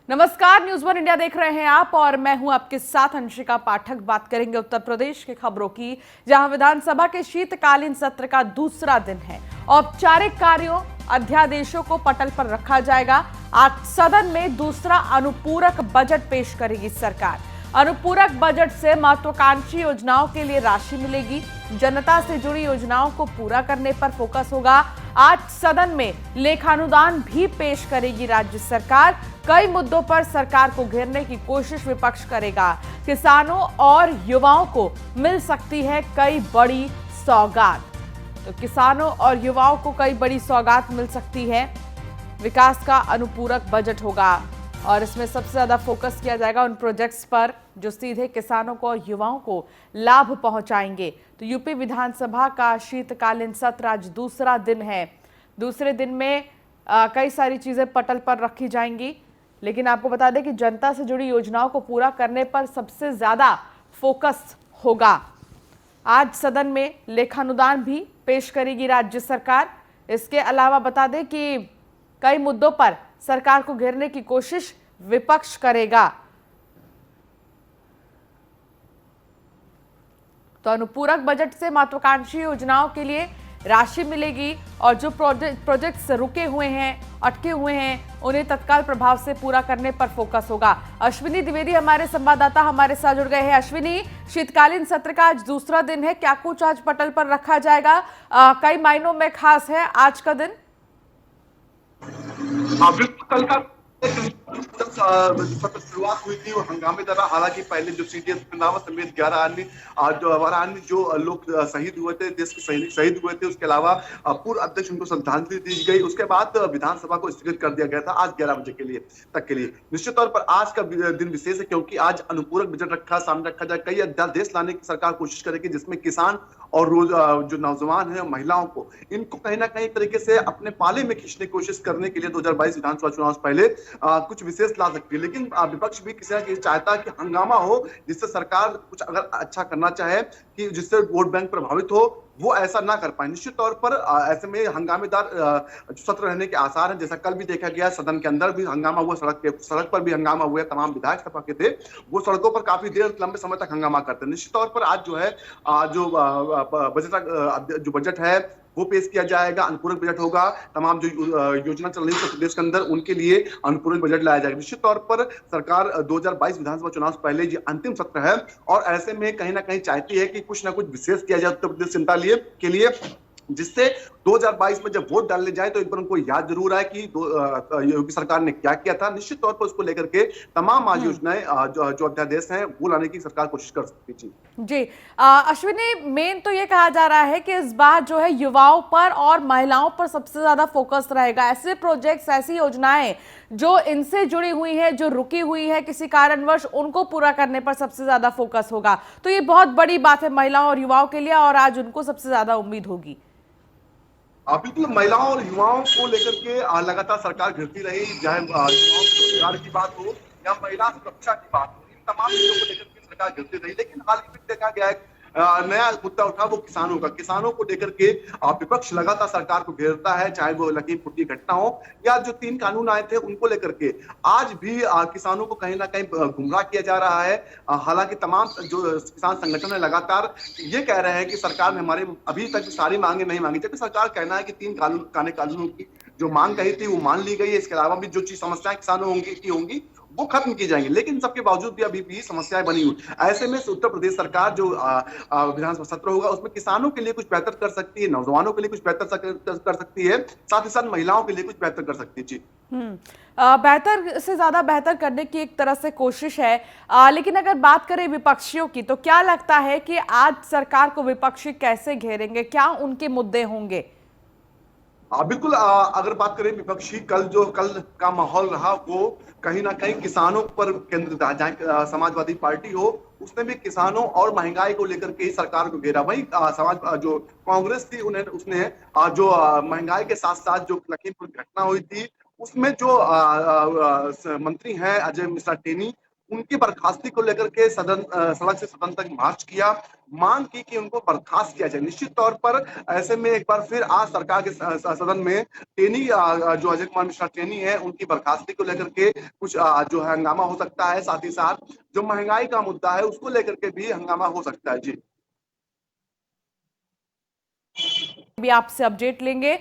नमस्कार, news one India देख रहे हैं आप और मैं हूं आपके साथ अंशिका पाठक। बात करेंगे उत्तर प्रदेश की खबरों की, जहां विधानसभा के शीतकालीन सत्र का दूसरा दिन है। औपचारिक कार्यों अध्यादेशों को पटल पर रखा जाएगा। आज सदन में दूसरा अनुपूरक बजट पेश करेगी सरकार। अनुपूरक बजट से महत्वाकांक्षी योजनाओं के लिए राशि मिलेगी। जनता से जुड़ी योजनाओं को पूरा करने पर फोकस होगा। आज सदन में लेखानुदान भी पेश करेगी राज्य सरकार। कई मुद्दों पर सरकार को घेरने की कोशिश विपक्ष करेगा। किसानों और युवाओं को मिल सकती है कई बड़ी सौगात। तो किसानों और युवाओं को कई बड़ी सौगात मिल सकती है। विकास का अनुपूरक बजट होगा और इसमें सबसे ज्यादा फोकस किया जाएगा उन प्रोजेक्ट्स पर जो सीधे किसानों को और युवाओं को लाभ पहुंचाएंगे। तो यूपी विधानसभा का शीतकालीन सत्र आज दूसरा दिन है। दूसरे दिन में कई सारी चीजें पटल पर रखी जाएंगी, लेकिन आपको बता दें कि जनता से जुड़ी योजनाओं को पूरा करने पर सबसे ज्यादा फोकस होगा। आज सदन में लेखानुदान भी पेश करेगी राज्य सरकार। इसके अलावा बता दें कि कई मुद्दों पर सरकार को घेरने की कोशिश विपक्ष करेगा। तो अनुपूरक बजट से महत्वाकांक्षी योजनाओं के लिए राशि मिलेगी और जो प्रोजेक्ट्स रुके हुए हैं, अटके हुए हैं, उन्हें तत्काल प्रभाव से पूरा करने पर फोकस होगा। अश्विनी द्विवेदी हमारे संवाददाता हमारे साथ जुड़ गए हैं। अश्विनी, शीतकालीन सत्र का आज दूसरा दिन है, क्या कुछ आज पटल पर रखा जाएगा? कई मायनों में खास है आज का दिन। बिल्कुल, कल का सत्र शुरुआत हुई थी वो हंगामे दौरान। हालांकि पहले जो सीडीएस रंधावा समेत 12 अन्य जो लोग शहीद हुए थे, देश के सैनिक शहीद हुए थे, उसके अलावा पूर्व अध्यक्ष उनको श्रद्धांजलि दी गई। उसके बाद विधानसभा को स्थगित कर दिया गया था आज 11 बजे के लिए। निश्चित तौर पर आज का दिन विशेष है क्योंकि आज अनुपूरक बजट सामने रखा जाए। कई अध्यादेश लाने की सरकार कोशिश करेगी जिसमें किसान और जो नौजवान है, महिलाओं को, इनको कहीं ना कहीं तरीके से अपने पाले में खींचने की कोशिश करने के लिए 2022 विधानसभा चुनाव से पहले कुछ विशेष ला सकती है। लेकिन विपक्ष भी किसी ना किसी चाहता है कि हंगामा हो, जिससे सरकार कुछ अगर अच्छा करना चाहे कि जिससे वोट बैंक प्रभावित हो, वो ऐसा ना कर पाए। निश्चित तौर पर ऐसे में हंगामेदार सत्र रहने के आसार हैं। जैसा कल भी देखा गया, सदन के अंदर भी हंगामा हुआ, सड़क पर भी हंगामा हुआ। तमाम विधायक सभा के थे, वो सड़कों पर काफी देर लंबे समय तक हंगामा करते हैं। निश्चित तौर पर आज जो है जो बजट है वो पेश किया जाएगा। अनुपूरक बजट होगा। तमाम जो योजना चल रही है उत्तर प्रदेश के अंदर, उनके लिए अनुपूरक बजट लाया जाएगा। निश्चित तौर पर सरकार 2022 विधानसभा चुनाव से पहले ये अंतिम सत्र है और ऐसे में कहीं ना कहीं चाहती है कि कुछ ना कुछ विशेष किया जाए उत्तर प्रदेश जनता के लिए, जिससे 2022 में जब वोट डालने जाए तो एक बार उनको याद जरूर आए कि योगी सरकार ने क्या किया था। निश्चित तौर पर उसको लेकर के तमाम आज योजनाएं जो अध्यादेश हैं वो लाने की सरकार कोशिश कर सकती है। जी अश्विनी, मेन तो ये कहा जा रहा है कि इस बार जो है युवाओं पर और महिलाओं पर सबसे ज्यादा फोकस रहेगा। ऐसे प्रोजेक्ट्स, ऐसी योजनाएं जो इनसे जुड़ी हुई है, जो रुकी हुई है किसी कारणवश, उनको पूरा करने पर सबसे ज्यादा फोकस होगा। तो ये बहुत बड़ी बात है महिलाओं और युवाओं के लिए और आज उनको सबसे ज्यादा उम्मीद होगी। बिल्कुल, महिलाओं और युवाओं को लेकर के लगातार सरकार घिरती रही, चाहे युवाओं के रोजगार की बात हो या महिला सुरक्षा की बात हो, इन तमाम चीजों को लेकर के सरकार घिरती रही। लेकिन हाल ही में देखा गया है नया मुद्दा उठा वो किसानों को लेकर के विपक्ष लगातार सरकार को घेरता है, चाहे वो लखीमपुर की घटना हो या जो 3 कानून आए थे उनको लेकर के। आज भी किसानों को कहीं ना कहीं गुमराह किया जा रहा है। हालांकि तमाम जो किसान संगठन है लगातार ये कह रहे हैं कि सरकार ने हमारे अभी तक सारी मांगे नहीं मांगी, जबकि सरकार कहना है कि 3 कानूनों की जो मांग कही थी वो मान ली गई है। इसके अलावा भी जो चीज समस्याएं किसानों की होंगी वो खत्म की जाएंगी, लेकिन सबके बावजूद भी अभी भी समस्याएं बनी हुई। ऐसे में उत्तर प्रदेश सरकार जो विधानसभा सत्र होगा उसमें किसानों के लिए कुछ बेहतर कर सकती है, नौजवानों के लिए कुछ बेहतर कर सकती है, साथ ही साथ महिलाओं के लिए कुछ बेहतर कर सकती है। जी, बेहतर से ज्यादा बेहतर करने की एक तरह से कोशिश है। लेकिन अगर बात करें विपक्षियों की, तो क्या लगता है कि आज सरकार को विपक्षी कैसे घेरेंगे, क्या उनके मुद्दे होंगे? बिल्कुल, अगर बात करें विपक्षी, कल का माहौल रहा वो कहीं ना कहीं किसानों पर केंद्रित रहा। जहां समाजवादी पार्टी हो उसने भी किसानों और महंगाई को लेकर के ही सरकार को घेरा। वही जो कांग्रेस थी उसने जो महंगाई के साथ साथ जो लखीमपुर घटना हुई थी उसमें जो मंत्री हैं अजय मिश्रा टेनी, उनकी बर्खास्ती को लेकर के सड़क से सदन तक मार्च किया, मांग की कि उनको बर्खास्त किया जाए। निश्चित तौर पर ऐसे में एक बार फिर आज सरकार के सदन में टेनी जो अजय कुमार मिश्रा टेनी है, उनकी बर्खास्ती को लेकर के कुछ जो है हंगामा हो सकता है। साथ ही साथ जो महंगाई का मुद्दा है उसको लेकर के भी हंगामा हो सकता है। जी, भी आपसे अपडेट लेंगे।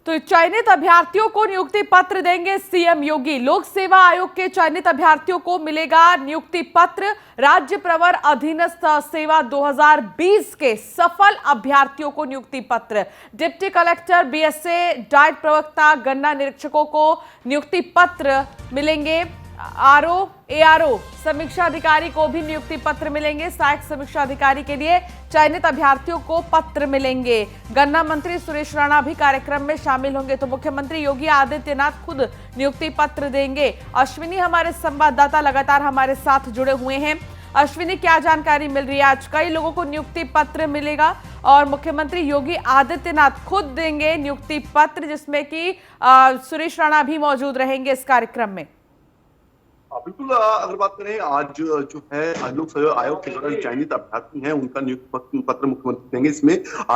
तो चयनित अभ्यर्थियों को नियुक्ति पत्र देंगे सीएम योगी। लोक सेवा आयोग के चयनित अभ्यर्थियों को मिलेगा नियुक्ति पत्र। राज्य प्रवर अधीनस्थ सेवा 2020 के सफल अभ्यर्थियों को नियुक्ति पत्र। डिप्टी कलेक्टर, बीएसए, डाइट प्रवक्ता, गन्ना निरीक्षकों को नियुक्ति पत्र मिलेंगे। आरओ, एआरओ समीक्षा अधिकारी को भी नियुक्ति पत्र मिलेंगे। सहायक समीक्षा अधिकारी के लिए चयनित अभ्यर्थियों को पत्र मिलेंगे। गन्ना मंत्री सुरेश राणा भी कार्यक्रम में शामिल होंगे। तो मुख्यमंत्री योगी आदित्यनाथ खुद नियुक्ति पत्र देंगे। अश्विनी हमारे संवाददाता लगातार हमारे साथ जुड़े हुए हैं। अश्विनी, क्या जानकारी मिल रही है? आज कई लोगों को नियुक्ति पत्र मिलेगा और मुख्यमंत्री योगी आदित्यनाथ खुद देंगे नियुक्ति पत्र, जिसमें कि सुरेश राणा भी मौजूद रहेंगे इस कार्यक्रम में। बिल्कुल, अगर बात करें आज जो है लोक सेवा आयोग के द्वारा चयनित अभ्यर्थी हैं उनका नियुक्ति पत्र मुख्यमंत्री देंगे। इसमें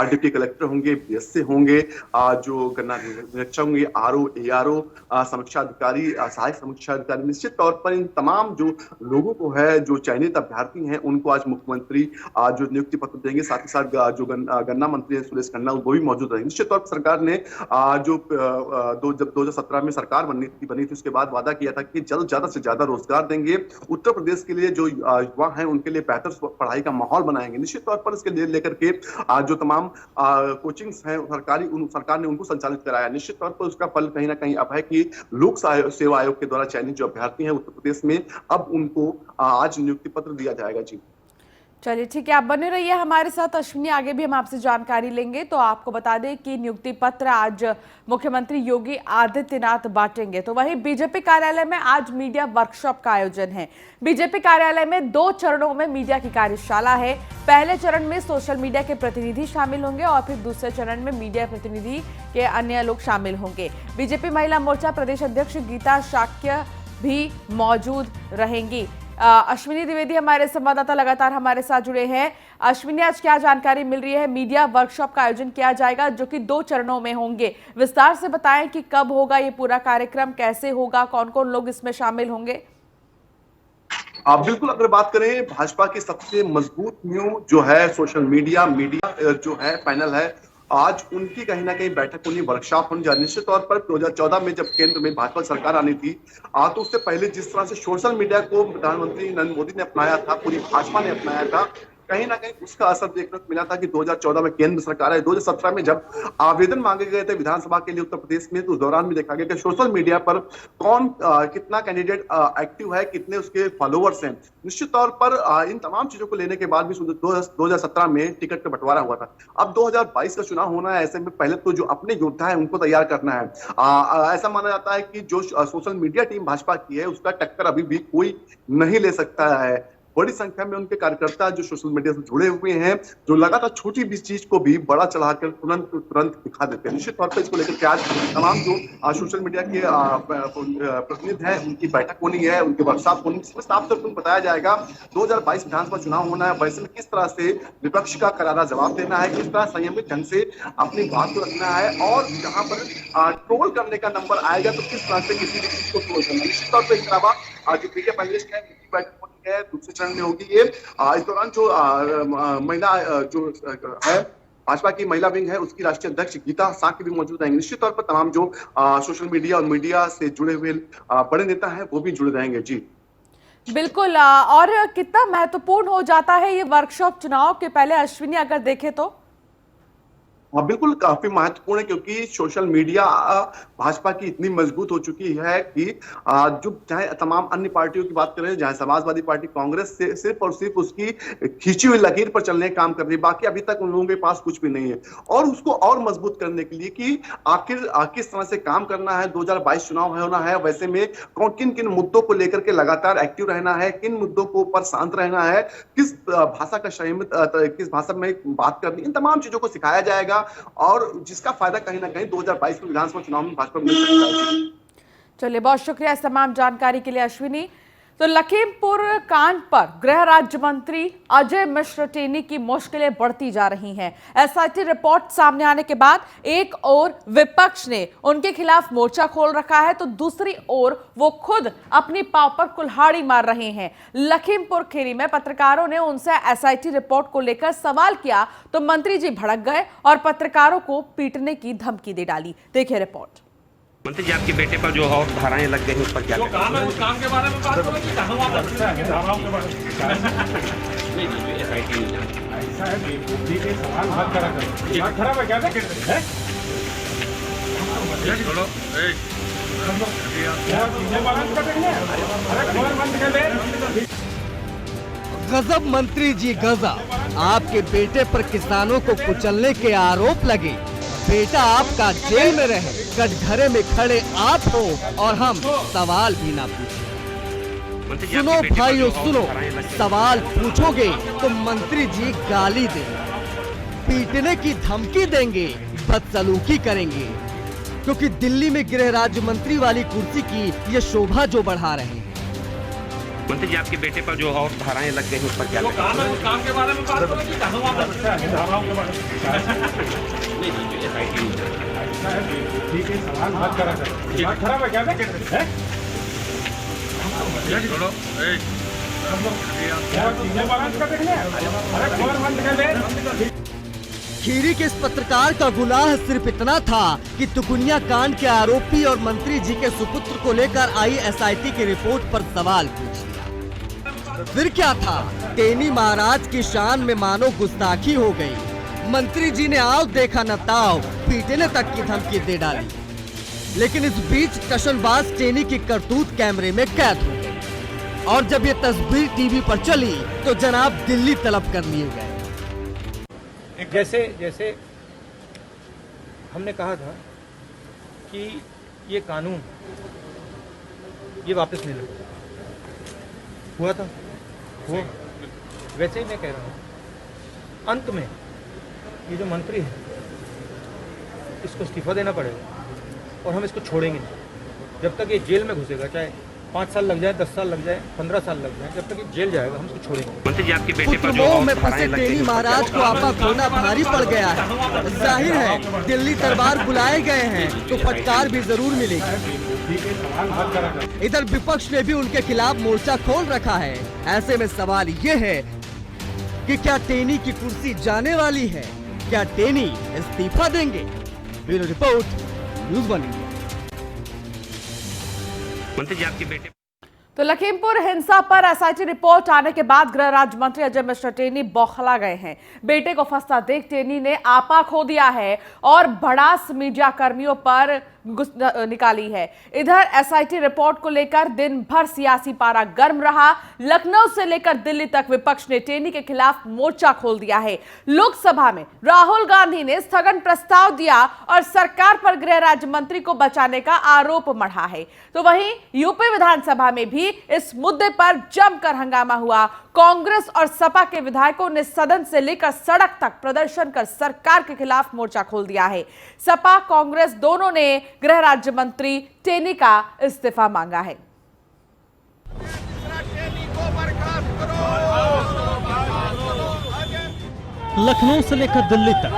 डिप्टी कलेक्टर होंगे, बीएसए होंगे, जो गन्ना निरीक्षक होंगे, आरओ, एआरओ, समीक्षा अधिकारी, सहायक समीक्षा अधिकारी। निश्चित तौर पर इन तमाम जो लोगों को है, जो चयनित अभ्यर्थी हैं, उनको आज मुख्यमंत्री जो नियुक्ति पत्र देंगे। साथ ही साथ जो गन्ना मंत्री है सुरेश खन्ना, वो भी मौजूद रहेंगे। निश्चित तौर पर सरकार ने जो जब 2017 में सरकार बनी थी उसके बाद वादा किया था कि जल्द ज्यादा से ज्यादा रोजगार देंगे। उत्तर प्रदेश के लिए जो युवा हैं उनके लिए बेहतर पढ़ाई का माहौल बनाएंगे। निश्चित तौर पर इसके लिए लेकर के जो तमाम कोचिंग्स हैं सरकार ने उनको संचालित कराया। निश्चित तौर पर उसका फल कहीं ना कहीं अब है कि लोक सेवा आयोग के द्वारा चयनित जो अभ्यर्थी हैं उत्तर प्रदेश में, अब उनको आज नियुक्ति पत्र दिया जाएगा। जी, चलिए ठीक है, आप बने रहिए हमारे साथ अश्विनी, आगे भी हम आपसे जानकारी लेंगे। तो आपको बता दें कि नियुक्ति पत्र आज मुख्यमंत्री योगी आदित्यनाथ बांटेंगे। तो वहीं बीजेपी कार्यालय में आज मीडिया वर्कशॉप का आयोजन है। बीजेपी कार्यालय में 2 चरणों में मीडिया की कार्यशाला है। पहले चरण में सोशल मीडिया के प्रतिनिधि शामिल होंगे और फिर दूसरे चरण में मीडिया प्रतिनिधि के अन्य लोग शामिल होंगे। बीजेपी महिला मोर्चा प्रदेश अध्यक्ष गीता शाक्य भी मौजूद रहेंगी। अश्विनी द्विवेदी हमारे संवाददाता लगातार हमारे साथ जुड़े हैं। अश्विनी, आज क्या जानकारी मिल रही है? मीडिया वर्कशॉप का आयोजन किया जाएगा जो कि 2 चरणों में होंगे। विस्तार से बताएं कि कब होगा ये पूरा कार्यक्रम, कैसे होगा, कौन कौन लोग इसमें शामिल होंगे? बिल्कुल, अगर बात करें भाजपा की सबसे मजबूत न्यू जो है सोशल मीडिया जो है पैनल है, आज उनकी कहीं ना कहीं बैठक होनी, वर्कशॉप होनी जा रही है। निश्चित तौर पर 2014 में जब केंद्र में भाजपा सरकार आनी थी, तो उससे पहले जिस तरह से सोशल मीडिया को प्रधानमंत्री नरेंद्र मोदी ने अपनाया था, पूरी भाजपा ने अपनाया था, कहीं ना कहीं उसका असर देखने को मिला था कि 2014 में केंद्र सरकार है। 2017 में जब आवेदन मांगे गए थे विधानसभा के लिए उत्तर प्रदेश में, तो उस दौरान भी देखा गया कि सोशल मीडिया पर कौन कितना कैंडिडेट एक्टिव है, कितने उसके फॉलोअर्स हैं। निश्चित तौर पर इन तमाम चीजों को लेने के बाद भी 2017 में टिकट का बंटवारा हुआ था। अब 2022 का चुनाव होना है, ऐसे में पहले तो जो अपने योद्धा है उनको तैयार करना है। ऐसा माना जाता है कि जो सोशल मीडिया टीम भाजपा की है उसका टक्कर अभी भी कोई नहीं ले सकता है। बड़ी संख्या में उनके कार्यकर्ता जो सोशल मीडिया से जुड़े हुए हैं, जो लगातार छोटी भी चीज को भी बड़ा चढ़ाकर तुरंत दिखा देते हैं। निश्चित तौर पर इसको लेकर के आज तमाम जो सोशल मीडिया के प्रतिनिधि हैं उनकी बैठक होनी है, उनकी वर्कशॉप होनी है, जिसमें साफ तौर पर बताया जाएगा 2022 विधानसभा चुनाव होना है, वैसे में किस तरह से विपक्ष का करारा जवाब देना है, किस तरह संयमित ढंग से अपनी बात को रखना है, और जहां पर ट्रोल करने का नंबर आएगा तो किस तरह से किसी भी चीज को ट्रोल करना है। निश्चित तौर पर इसके अलावा जो मीडिया पैनलिस्ट है उनकी बैठक है, दूसरे चरण में होगी ये। इस दौरान जो महिला जो है भाजपा की महिला विंग है उसकी राष्ट्रीय अध्यक्ष गीता शाक्य भी मौजूद रहेंगे। निश्चित तौर पर तमाम जो सोशल मीडिया और मीडिया से जुड़े हुए बड़े नेता हैं वो भी जुड़े रहेंगे। जी बिल्कुल, और कितना महत्वपूर्ण हो जाता है ये वर्कशॉप चुनाव के पहले, अश्विनी, अगर देखें तो? बिल्कुल काफी महत्वपूर्ण है, क्योंकि सोशल मीडिया भाजपा की इतनी मजबूत हो चुकी है कि जो चाहे तमाम अन्य पार्टियों की बात करें, चाहे समाजवादी पार्टी, कांग्रेस से सिर्फ और सिर्फ उसकी खींची हुई लकीर पर चलने का काम कर रही है। बाकी अभी तक उन लोगों के पास कुछ भी नहीं है। और उसको और मजबूत करने के लिए कि आखिर किस तरह से काम करना है, 2022 चुनाव होना है, वैसे में किन किन मुद्दों को लेकर के लगातार एक्टिव रहना है, किन मुद्दों को ऊपर शांत रहना है, किस भाषा का संयमित, किस भाषा में बात करनी, इन तमाम चीजों को सिखाया जाएगा, और जिसका फायदा कहीं ना कहीं 2022 में विधानसभा चुनाव में भाजपा को मिल सकता है। चलिए, बहुत शुक्रिया इस तमाम जानकारी के लिए अश्विनी। तो लखीमपुर कांड पर गृह राज्य मंत्री अजय मिश्र टेनी की मुश्किलें बढ़ती जा रही हैं। एसआईटी रिपोर्ट सामने आने के बाद एक ओर विपक्ष ने उनके खिलाफ मोर्चा खोल रखा है, तो दूसरी ओर वो खुद अपनी पांव पर कुल्हाड़ी मार रहे हैं। लखीमपुर खीरी में पत्रकारों ने उनसे एसआईटी रिपोर्ट को लेकर सवाल किया तो मंत्री जी भड़क गए और पत्रकारों को पीटने की धमकी दे डाली। देखिए रिपोर्ट। मंत्री जी, आपके बेटे पर जो और धाराएं लग गई उस पर क्या कहेंगे? काम है उस काम के बारे में बात करो कि कहां वहां धाराओं के बारे में नहीं नहीं, एसआईटी नहीं जानती। ऐसा है बुद्धि के सवाल मत करा करो। दिमाग खराब है क्या है? चलो चीजें बैलेंस कर देंगे। अरे खबर बंद कर दे। गजब मंत्री जी गजब, आपके बेटे पर किसानों को कुचलने के आरोप लगे। बेटा आपका जेल में रहे, कटघरे में खड़े आप हो और हम सवाल भी ना पूछे। मंत्री जी, सुनो आपके बेटे पर भाइयों जो और सुनो, धाराएं लग गई- सवाल पूछोगे तो मंत्री जी गाली देंगे, पीटने की धमकी देंगे, बदसलूकी करेंगे, क्योंकि दिल्ली में गृह राज्य मंत्री वाली कुर्सी की ये शोभा जो बढ़ा रहे हैं। मंत्री जी, आपके बेटे पर जो और धाराएं लग गई उस पर क्या कहेंगे? काम है उस काम के बारे में बात करो कि कहां वहां धाराओं के बारे में नहीं नहीं, एसआईटी नहीं जानती। ऐसा है बुद्धि के सवाल मत करा करो। दिमाग खराब है क्या है? चलो चीजें बैलेंस कर देंगे। अरे खबर बंद कर दे। खीरी के इस पत्रकार का गुनाह सिर्फ इतना था कि तुकुनिया कांड के आरोपी और मंत्री जी के सुपुत्र को लेकर आई एसआईटी की रिपोर्ट पर सवाल पूछ लिया। फिर क्या था, टेनी महाराज की शान में मानो गुस्ताखी हो गई। मंत्री जी ने आओ देखा न ताओ, पीटने तक की धमकी दे डाली। लेकिन इस बीच टशनबाज टेनी की करतूत कैमरे में कैद हो गई और जब ये तस्वीर टीवी पर चली तो जनाब दिल्ली तलब कर लिए गए। जैसे हमने कहा था कि ये कानून ये वापस नहीं लेगा, हुआ था वो, वैसे ही मैं कह रहा हूँ अंत में ये जो मंत्री है इसको इस्तीफा देना पड़ेगा और हम इसको छोड़ेंगे नहीं जब तक ये जेल में घुसेगा, चाहे 5 साल लग जाए, 10 साल लग जाए, 15 साल लग जाए, जब तक ये जेल जाएगा हम इसको छोड़ेंगे। मंत्री जी, आपके बेटे पर जो पुत्रमोह और में धाराएं फंसे लग गई टेनी उस पर क्या महाराज को आपा खोना भारी पड़ गया है। जाहिर है दिल्ली दरबार बुलाए गए हैं तो फटकार भी जरूर मिलेगी। बुद्धि के सवाल मत करा करो। इधर विपक्ष ने भी उनके खिलाफ मोर्चा खोल रखा है। ऐसे में सवाल ये है कि क्या टेनी की कुर्सी जाने वाली है, क्या टेनी इस्तीफा देंगे? Bureau report, news 1 India. मंत्री जी, आपके बेटे तो लखीमपुर हिंसा पर एसआईटी रिपोर्ट आने के बाद गृह राज्य मंत्री अजय मिश्र टेनी बौखला गए हैं। बेटे को फंसता देख टेनी ने आपा खो दिया है और भड़ास मीडिया कर्मियों पर निकाली है। इधर एसआईटी रिपोर्ट को लेकर दिन भर सियासी पारा गर्म रहा। लखनऊ से लेकर दिल्ली तक विपक्ष ने टेनी के खिलाफ मोर्चा खोल दिया है। लोकसभा में राहुल गांधी ने स्थगन प्रस्ताव दिया और सरकार पर गृह राज्य मंत्री को बचाने का आरोप मढ़ा है। तो वहीं यूपी विधानसभा में भी इस मुद्दे पर जमकर हंगामा हुआ। कांग्रेस और सपा के विधायकों ने सदन से लेकर सड़क तक प्रदर्शन कर सरकार के खिलाफ मोर्चा खोल दिया है। सपा कांग्रेस दोनों ने गृह राज्य मंत्री टेनी का इस्तीफा मांगा है। लखनऊ से लेकर दिल्ली तक,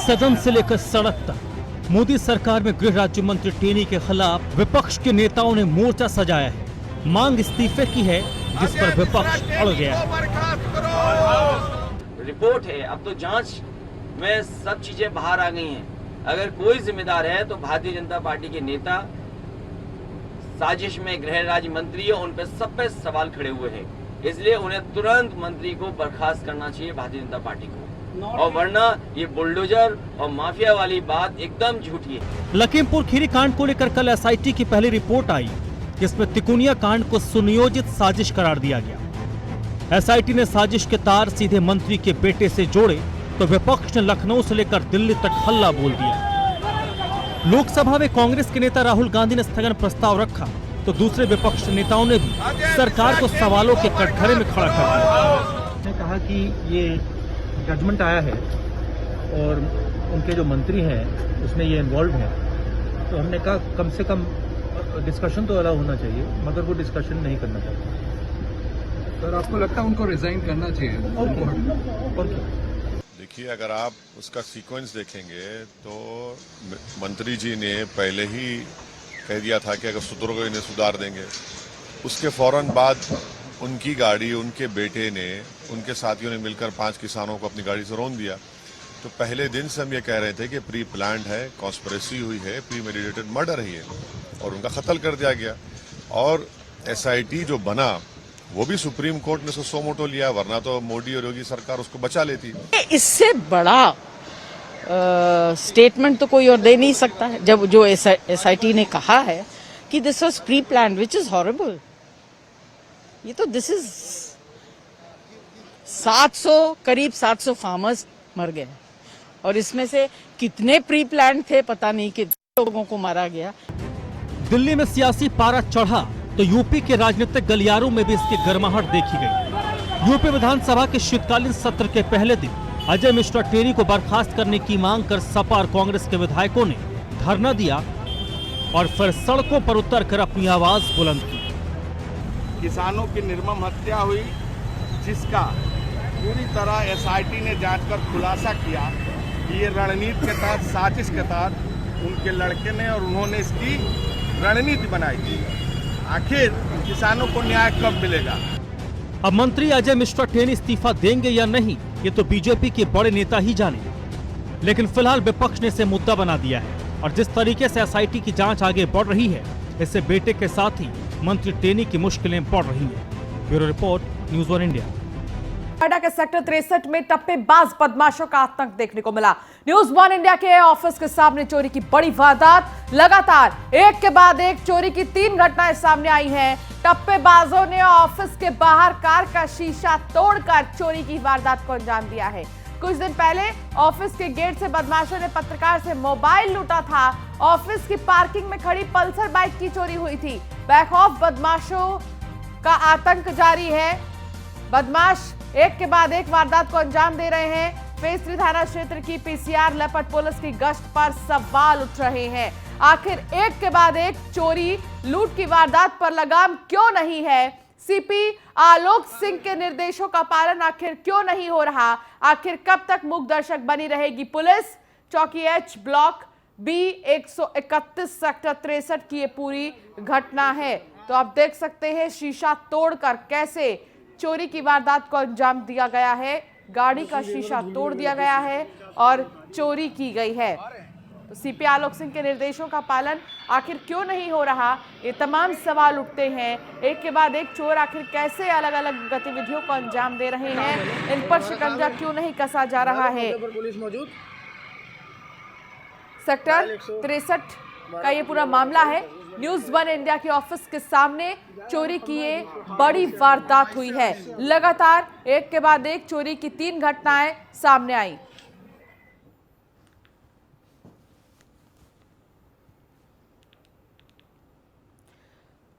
सदन से लेकर सड़क तक, मोदी सरकार में गृह राज्य मंत्री टेनी के खिलाफ विपक्ष के नेताओं ने मोर्चा सजाया है। मांग इस्तीफे की है जिस पर विपक्ष अड़ गया है। रिपोर्ट है, अब तो जांच में सब चीजें बाहर आ गई हैं। अगर कोई जिम्मेदार है तो भारतीय जनता पार्टी के नेता, साजिश में गृह राज्य मंत्री, उन पे सब पे सवाल खड़े हुए हैं। इसलिए उन्हें तुरंत मंत्री को बर्खास्त करना चाहिए भारतीय जनता पार्टी को, और वरना ये बुलडोजर और माफिया वाली बात एकदम झूठी है। लखीमपुर खीरी कांड को लेकर कल एसआईटी की पहली रिपोर्ट आई जिसमें तिकोनिया कांड को सुनियोजित साजिश करार दिया गया। एसआईटी ने साजिश के तार सीधे मंत्री के बेटे से जोड़े तो विपक्ष ने लखनऊ से लेकर दिल्ली तक हल्ला बोल दिया। लोकसभा में कांग्रेस के नेता राहुल गांधी ने स्थगन प्रस्ताव रखा तो दूसरे विपक्ष नेताओं ने भी सरकार को सवालों के कटघरे में खड़ा कर दिया। ने कहा कि ये जजमेंट आया है और उनके जो मंत्री हैं उसमें ये इन्वॉल्व है, तो हमने कहा कम से कम डिस्कशन तो अलाउ होना चाहिए, मगर वो डिस्कशन नहीं करना चाहते। सर आपको लगता है उनको रिजाइन करना चाहिए? देखिए, अगर आप उसका सीक्वेंस देखेंगे तो मंत्री जी ने पहले ही कह दिया था कि अगर सुधरोगे इन्हें सुधार देंगे। उसके फौरन बाद उनकी गाड़ी, उनके बेटे ने, उनके साथियों ने मिलकर 5 किसानों को अपनी गाड़ी से रौंद दिया। तो पहले दिन से हम ये कह रहे थे कि प्री प्लान्ड है, कॉन्स्पिरेसी हुई है, प्री मेडिटेटेड मर्डर है ये, और उनका कत्ल कर दिया गया। और SIT जो बना वो भी सुप्रीम कोर्ट ने सो मोटो लिया, वरना तो मोदी और योगी सरकार उसको बचा लेती। इससे बड़ा स्टेटमेंट तो कोई और दे नहीं सकता है, जब जो SIT ने कहा है कि this was pre plan, which is horrible. ये तो दिस इज 700 फार्मर्स मर गए, और इसमें से कितने प्री प्लान थे पता नहीं, कितने लोगों को मारा गया। दिल्ली में सियासी पारा चढ़ा तो यूपी के राजनीतिक गलियारों में भी इसकी गर्माहट देखी गई। यूपी विधानसभा के शीतकालीन सत्र के पहले दिन अजय मिश्रा टेनी को बर्खास्त करने की मांग कर सपा और कांग्रेस के विधायकों ने धरना दिया और फिर सड़कों पर उतरकर अपनी आवाज बुलंद की। किसानों की निर्मम हत्या हुई, जिसका पूरी तरह SIT ने जांचकर खुलासा किया कि ये रणनीति के तहत, साजिश के तहत उनके लड़के ने और उन्होंने इसकी रणनीति बनाई थी। आखिर किसानों को न्याय कब मिलेगा? अब मंत्री अजय मिश्रा टेनी इस्तीफा देंगे या नहीं, ये तो बीजेपी के बड़े नेता ही जाने। लेकिन फिलहाल विपक्ष ने इसे मुद्दा बना दिया है, और जिस तरीके से SIT की जांच आगे बढ़ रही है, इससे बेटे के साथ ही मंत्री टेनी की मुश्किलें बढ़ रही हैं। Bureau report, news 1 India. Noida के सेक्टर 63 में टप्पेबाज बदमाशों का आतंक देखने को मिला। न्यूज़ 1 इंडिया के ऑफिस के सामने चोरी की बड़ी वारदात। लगातार एक के बाद एक चोरी की 3 घटनाएं सामने आई हैं। टप्पेबाजों ने ऑफिस के बाहर कार का शीशा तोड़कर चोरी की वारदात को अंजाम दिया है। कुछ दिन पहले ऑफिस के गेट से बदमाशों ने पत्रकार से मोबाइल लूटा था। ऑफिस की पार्किंग में खड़ी पल्सर बाइक की चोरी हुई थी। बैकऑफ बदमाशों का आतंक जारी है। बदमाश एक के बाद एक वारदात को अंजाम दे रहे हैं। फेज 3 थाना क्षेत्र की PCR लपट पुलिस की गश्त पर सवाल उठ रहे हैं। आखिर एक के बाद एक चोरी, लूट की वारदात पर लगाम क्यों नहीं है? CP आलोक सिंह के निर्देशों का पालन आखिर क्यों नहीं हो रहा? आखिर कब तक मूक दर्शक बनी रहेगी पुलिस? चौकी H ब्लॉक B 131 सेक्टर 63 की ये पूरी घटना है। तो आप देख सकते हैं शीशा तोड़कर कैसे चोरी की वारदात को अंजाम दिया गया है। गाड़ी का शीशा तोड़ दिया गया है और चोरी की गई है। तो CP आलोक सिंह के निर्देशों का पालन आखिर क्यों नहीं हो रहा? ये तमाम सवाल उठते हैं। एक के बाद एक चोर आखिर कैसे अलग अलग गतिविधियों को अंजाम दे रहे हैं? इन पर शिकंजा क्यों नहीं कसा जा रहा है? सेक्टर 63 का ये पूरा मामला है। न्यूज़ 1 इंडिया के ऑफिस के सामने चोरी की ये बड़ी वारदात हुई है। लगातार एक के बाद एक चोरी की 3 घटनाएं सामने आई।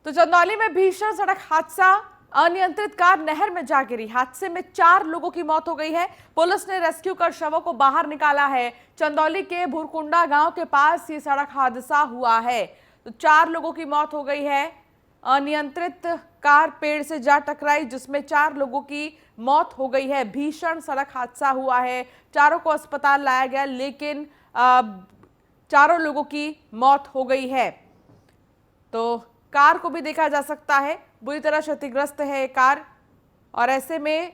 तो चंदौली में भीषण सड़क हादसा, अनियंत्रित कार नहर में जा गिरी। हादसे में 4 लोगों की मौत हो गई है। पुलिस ने रेस्क्यू कर शवों को बाहर निकाला है। चंदौली के भुरकुंडा गांव के पास ये सड़क हादसा हुआ है। तो 4 लोगों की मौत हो गई है। अनियंत्रित कार पेड़ से जा टकराई, जिसमें 4 लोगों की मौत हो गई है। भीषण सड़क हादसा हुआ है। चारों को अस्पताल लाया गया, लेकिन 4 लोगों की मौत हो गई है। तो कार को भी देखा जा सकता है, बुरी तरह क्षतिग्रस्त है ये कार, और ऐसे में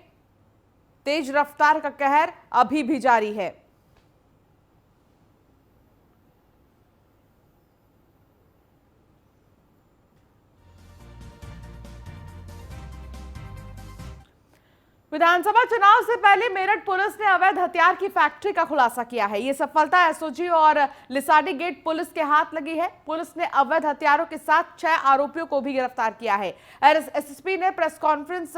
तेज रफ्तार का कहर अभी भी जारी है। विधानसभा चुनाव से पहले मेरठ पुलिस ने अवैध हथियार की फैक्ट्री का खुलासा किया है। ये सफलता SOG और लिसाडी गेट पुलिस के हाथ लगी है। पुलिस ने अवैध हथियारों के साथ 6 आरोपियों को भी गिरफ्तार किया है। SSP ने प्रेस कॉन्फ्रेंस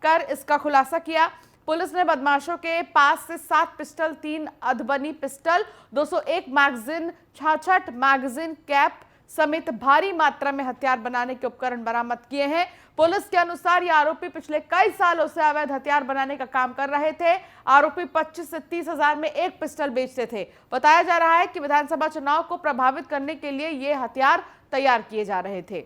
कर इसका खुलासा किया। पुलिस ने बदमाशों के पास से 7 पिस्टल, 3 अधबनी पिस्टल, 201 मैगजीन, 66 मैगजीन कैप समेत भारी मात्रा में हथियार बनाने के उपकरण बरामद किए हैं। पुलिस के अनुसार ये आरोपी पिछले कई सालों से अवैध हथियार बनाने का काम कर रहे थे। आरोपी 25 से 30 हजार में एक पिस्टल बेचते थे। बताया जा रहा है कि विधानसभा चुनाव को प्रभावित करने के लिए ये हथियार तैयार किए जा रहे थे।